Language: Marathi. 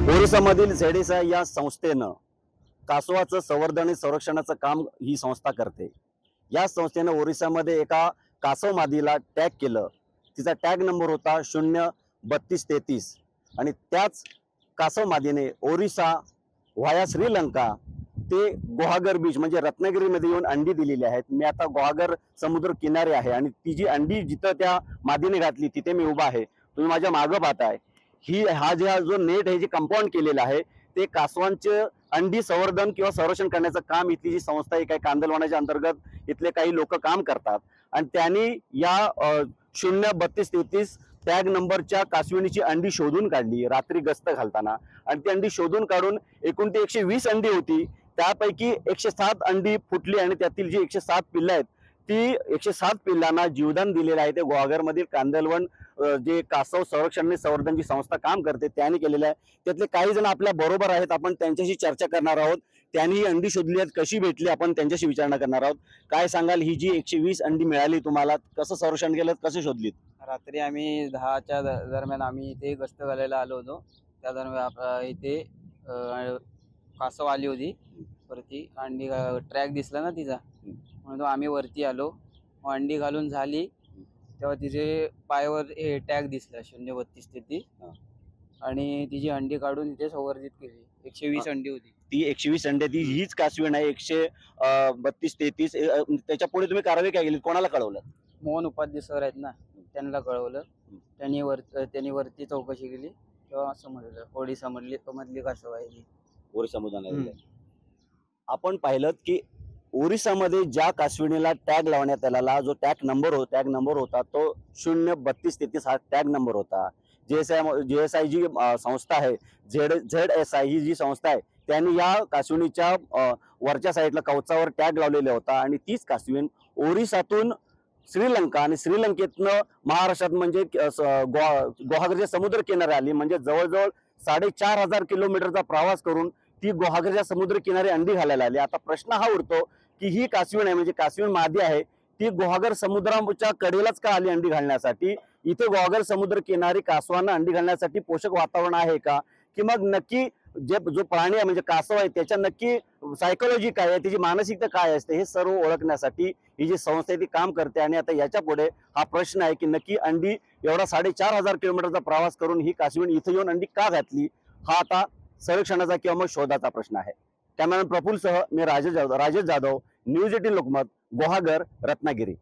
ओरिसामधील झेडेसा या संस्थेनं कासवाचं संवर्धन आणि संरक्षणाचं काम ही संस्था करते। या संस्थेनं ओरिसामध्ये एका कासव मादीला टॅग केलं। तिचा टॅग नंबर होता 03233 आणि त्याच कासव मादीने ओरिसा व्हाया श्रीलंका ते गुहागर बीच म्हणजे रत्नागिरीमध्ये येऊन अंडी दिलेली आहेत। मी आता गुहागर समुद्र किनारे आहे आणि ती जी अंडी जिथं त्या मादीने घातली तिथे मी उभा आहे। तुम्ही माझ्या मागे पाहताय हा जो नेट आहे जे कंपाऊंड केलेलं आहे ते कासवांचे अंडी संवर्धन किंवा संरक्षण करण्याचं काम इथली जी संस्था आहे काही कांदलवानाच्या अंतर्गत इथले काही लोक काम करतात आणि त्यांनी या 03233 टॅग नंबरच्या कासविणीची अंडी शोधून काढली रात्री गस्त घालताना आणि ती अंडी शोधून काढून एकूण ती 120 अंडी होती। त्यापैकी 107 अंडी फुटली आणि त्यातील जी 107 पिल्लं आहेत ती 107 पिल्लांना जीवदान दिलेलं आहे। ते गुहागर मधील कांदलवन जे कासव संरक्षण आणि संवर्धनची संस्था काम करते त्यांनी केलेलं आहे। त्यातले काही जण आपल्या बरोबर आहेत, आपण त्यांच्याशी चर्चा करणार आहोत। त्यांनी ही अंडी शोधली आहेत, कशी भेटली आपण त्यांच्याशी विचारणा करणार आहोत। काय सांगाल, ही जी 120 अंडी मिळाली तुम्हाला, कसं संरक्षण केलं, कसे शोधलीत? रात्री आम्ही 10च्या दरम्यान आम्ही इथे गस्त घालायला आलो होतो। त्या दरम्यान इथे कासव आली होती वरती, अंडी ट्रॅक दिसला ना तिचा, म्हणून आम्ही वरती आलो। अंडी घालून झाली तेव्हा तिचे पायावर हे टॅग दिसला 03233 आणि तिची अंडी काढून इथे संवर्धित केली। 120 अंडी होती ती 120 अंडी ती हीच कासवीण आहे 13233। त्याच्या पुढे तुम्ही कारवाई काय केली, कोणाला कळवलं? मोहन उपाध्याय सर आहेत ना, त्यांना कळवलं। त्यांनी वरती चौकशी केली तेव्हा समजलं ओडिसा मधली कासव आहे ती। ओरिसामध्ये आपण पाहिलं की ओरिसामध्ये ज्या कासविणीला टॅग लावण्यात आलेला जो टॅग नंबर होता तो 03233 हा टॅग नंबर होता। JSI जी संस्था आहे, ZSI ही जी संस्था आहे त्यांनी या कासविणीच्या वरच्या साईडला कवचावर टॅग लावलेला होता आणि तीच कासवीण ओरिसातून श्रीलंका आणि श्रीलंकेतनं महाराष्ट्रात म्हणजे गुहागरच्या समुद्र किनारे आली। म्हणजे जवळजवळ 4500 किलोमीटरचा प्रवास करून ती गुहागरच्या समुद्र किनारे अंडी घालायला आली। आता प्रश्न हा उरतो की ही कासवीण आहे म्हणजे कासवीण मादी आहे ती गुहागर समुद्राच्या कडेलाच का आली अंडी घालण्यासाठी? इथे गुहागर समुद्र किनारी कासवांना अंडी घालण्यासाठी पोषक वातावरण आहे का, की मग नक्की जो प्राणी आहे म्हणजे कासव आहे त्याच्या नक्की सायकोलॉजी काय आहे, त्याची मानसिकता काय असते, हे सर्व ओळखण्यासाठी ही जी संस्था आहे ती काम करते। आणि आता याच्या पुढे हा प्रश्न आहे की नक्की अंडी एवढा 4500 किलोमीटरचा प्रवास करून ही कासवीण इथे येऊन अंडी का घातली, हा आता संरक्षणाचा किंवा मग शोधाचा प्रश्न आहे। कॅमेरामॅन प्रफुल्ल सह मी राजेश जाधव, न्यूज 18 लोकमत, गुहागर, रत्नागिरी।